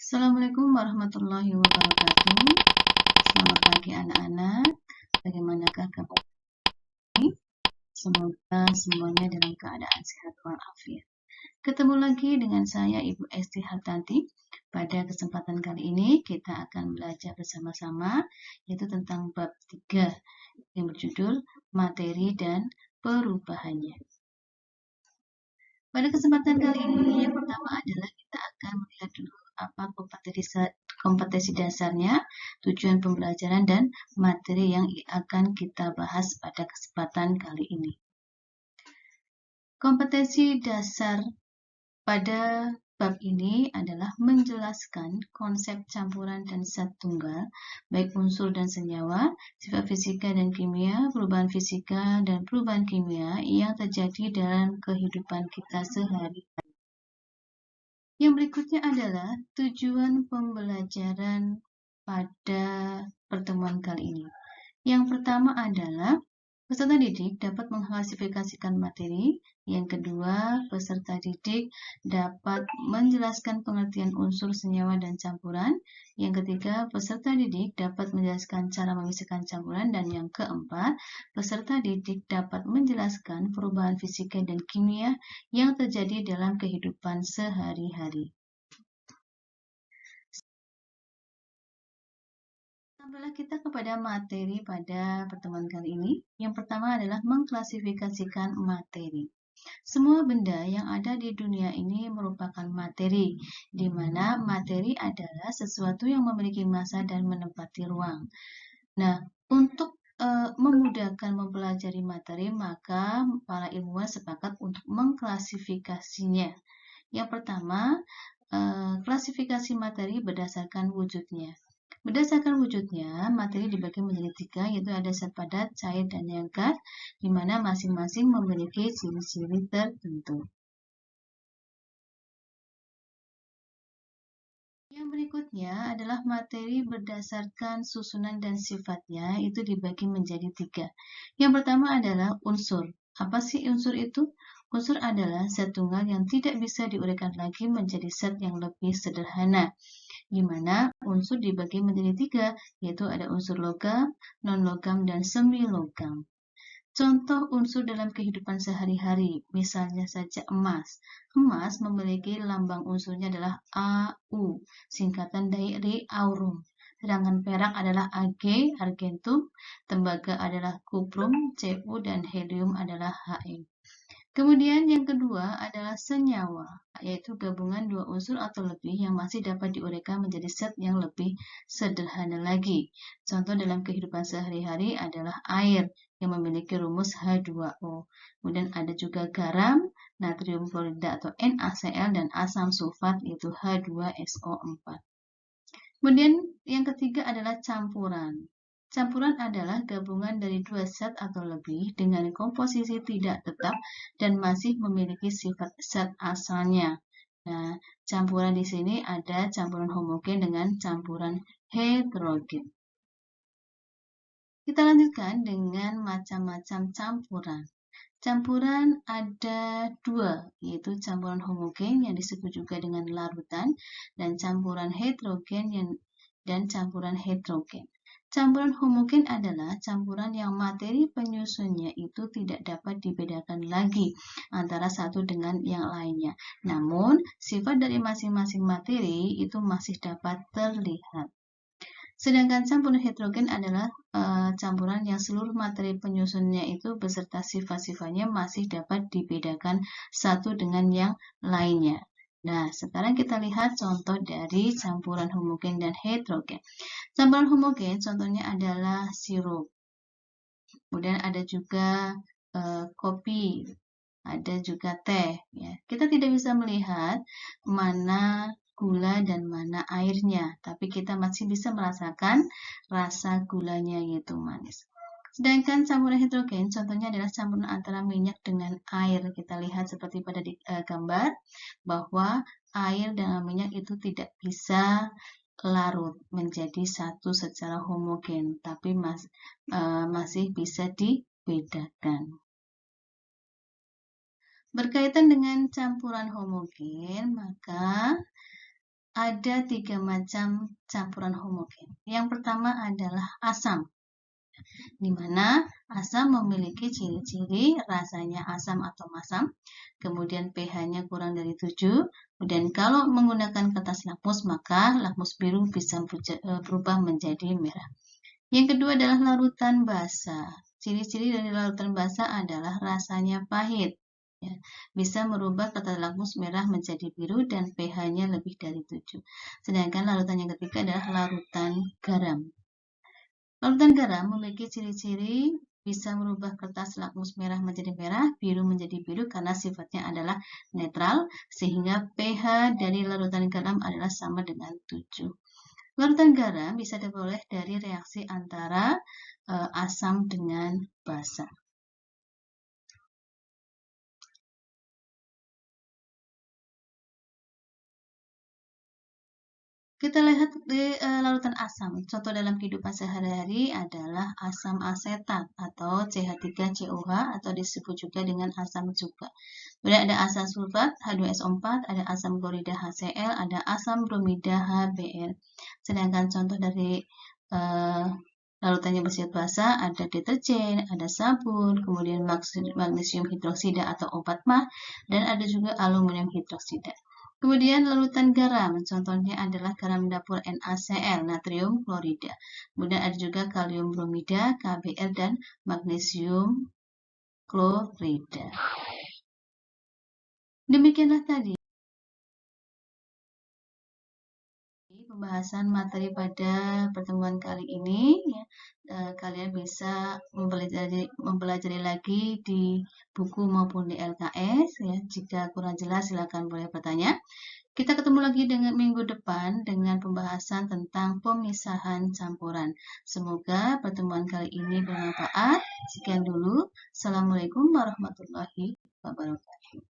Assalamualaikum warahmatullahi wabarakatuh. Selamat pagi anak-anak. Bagaimanakah kabar ini? Semoga semuanya dalam keadaan sehat walafiat. Ketemu lagi dengan saya Ibu Esti Hartanti. Pada kesempatan kali ini kita akan belajar bersama-sama yaitu tentang bab 3 yang berjudul materi dan perubahannya. Pada kesempatan kali ini yang pertama adalah kita akan melihat dulu apa kompetensi dasarnya, tujuan pembelajaran, dan materi yang akan kita bahas pada kesempatan kali ini. Kompetensi dasar pada bab ini adalah menjelaskan konsep campuran dan zat tunggal, baik unsur dan senyawa, sifat fisika dan kimia, perubahan fisika dan perubahan kimia yang terjadi dalam kehidupan kita sehari-hari. Yang berikutnya adalah tujuan pembelajaran pada pertemuan kali ini. Yang pertama adalah peserta didik dapat mengklasifikasikan materi. Yang kedua, peserta didik dapat menjelaskan pengertian unsur, senyawa, dan campuran. Yang ketiga, peserta didik dapat menjelaskan cara memisahkan campuran. Dan yang keempat, peserta didik dapat menjelaskan perubahan fisika dan kimia yang terjadi dalam kehidupan sehari-hari. Sampailah kita kepada materi pada pertemuan kali ini. Yang pertama adalah mengklasifikasikan materi. Semua benda yang ada di dunia ini merupakan materi, di mana materi adalah sesuatu yang memiliki massa dan menempati ruang. Nah, untuk memudahkan mempelajari materi, maka para ilmuwan sepakat untuk mengklasifikasinya. Yang pertama, klasifikasi materi berdasarkan wujudnya. Berdasarkan wujudnya, materi dibagi menjadi 3, yaitu ada zat padat, cair, dan yang gas, di mana masing-masing memiliki ciri-ciri tertentu. Yang berikutnya adalah materi berdasarkan susunan dan sifatnya, itu dibagi menjadi 3. Yang pertama adalah unsur. Apa sih unsur itu? Unsur adalah zat tunggal yang tidak bisa diuraikan lagi menjadi zat yang lebih sederhana, di mana unsur dibagi menjadi 3, yaitu ada unsur logam, non-logam, dan semi-logam. Contoh unsur dalam kehidupan sehari-hari, misalnya saja emas. Emas memiliki lambang unsurnya adalah AU, singkatan dari aurum. Sedangkan perak adalah Ag, argentum, tembaga adalah cuprum, Cu, dan helium adalah He. Kemudian yang kedua adalah senyawa, yaitu gabungan dua unsur atau lebih yang masih dapat diuraikan menjadi zat yang lebih sederhana lagi. Contoh dalam kehidupan sehari-hari adalah air yang memiliki rumus H2O. Kemudian ada juga garam, natrium klorida atau NaCl, dan asam sulfat yaitu H2SO4. Kemudian yang ketiga adalah campuran. Campuran adalah gabungan dari dua zat atau lebih dengan komposisi tidak tetap dan masih memiliki sifat zat asalnya. Nah, campuran di sini ada campuran homogen dengan campuran heterogen. Kita lanjutkan dengan macam-macam campuran. Campuran ada 2, yaitu campuran homogen yang disebut juga dengan larutan dan campuran heterogen dan campuran heterogen. Campuran homogen adalah campuran yang materi penyusunnya itu tidak dapat dibedakan lagi antara satu dengan yang lainnya. Namun, sifat dari masing-masing materi itu masih dapat terlihat. Sedangkan campuran heterogen adalah campuran yang seluruh materi penyusunnya itu beserta sifat-sifatnya masih dapat dibedakan satu dengan yang lainnya. Nah, sekarang kita lihat contoh dari campuran homogen dan heterogen. Campuran homogen contohnya adalah sirup. Kemudian ada juga kopi, ada juga teh. Ya. Kita tidak bisa melihat mana gula dan mana airnya, tapi kita masih bisa merasakan rasa gulanya yaitu manis. Sedangkan campuran heterogen contohnya adalah campuran antara minyak dengan air. Kita lihat seperti pada gambar bahwa air dan minyak itu tidak bisa larut menjadi satu secara homogen, tapi masih bisa dibedakan. Berkaitan dengan campuran homogen, maka ada 3 macam campuran homogen. Yang pertama adalah asam, di mana asam memiliki ciri-ciri rasanya asam atau masam, kemudian pH-nya kurang dari 7, kemudian kalau menggunakan kertas lakmus maka lakmus biru bisa berubah menjadi merah. Yang kedua adalah larutan basa. Ciri-ciri dari larutan basa adalah rasanya pahit. Ya, bisa merubah kertas lakmus merah menjadi biru dan pH-nya lebih dari 7. Sedangkan larutan yang ketiga adalah larutan garam. Larutan garam memiliki ciri-ciri bisa merubah kertas lakmus merah menjadi merah, biru menjadi biru karena sifatnya adalah netral, sehingga pH dari larutan garam adalah sama dengan 7. Larutan garam bisa diperoleh dari reaksi antara asam dengan basa. Kita lihat di larutan asam. Contoh dalam kehidupan sehari-hari adalah asam asetat atau CH3COH atau disebut juga dengan asam cuka. Kemudian ada asam sulfat H2SO4, ada asam klorida HCl, ada asam bromida HBr. Sedangkan contoh dari larutan yang bersifat basa ada deterjen, ada sabun, kemudian magnesium hidroksida atau obat mah, dan ada juga aluminium hidroksida. Kemudian larutan garam, contohnya adalah garam dapur NaCl, natrium klorida. Kemudian ada juga kalium bromida, KBr, dan magnesium klorida. Demikianlah tadi pembahasan materi pada pertemuan kali ini. Ya. Kalian bisa mempelajari lagi di buku maupun di LKS. Ya. Jika kurang jelas silakan boleh bertanya. Kita ketemu lagi dengan minggu depan dengan pembahasan tentang pemisahan campuran. Semoga pertemuan kali ini bermanfaat. Sekian dulu. Assalamualaikum warahmatullahi wabarakatuh.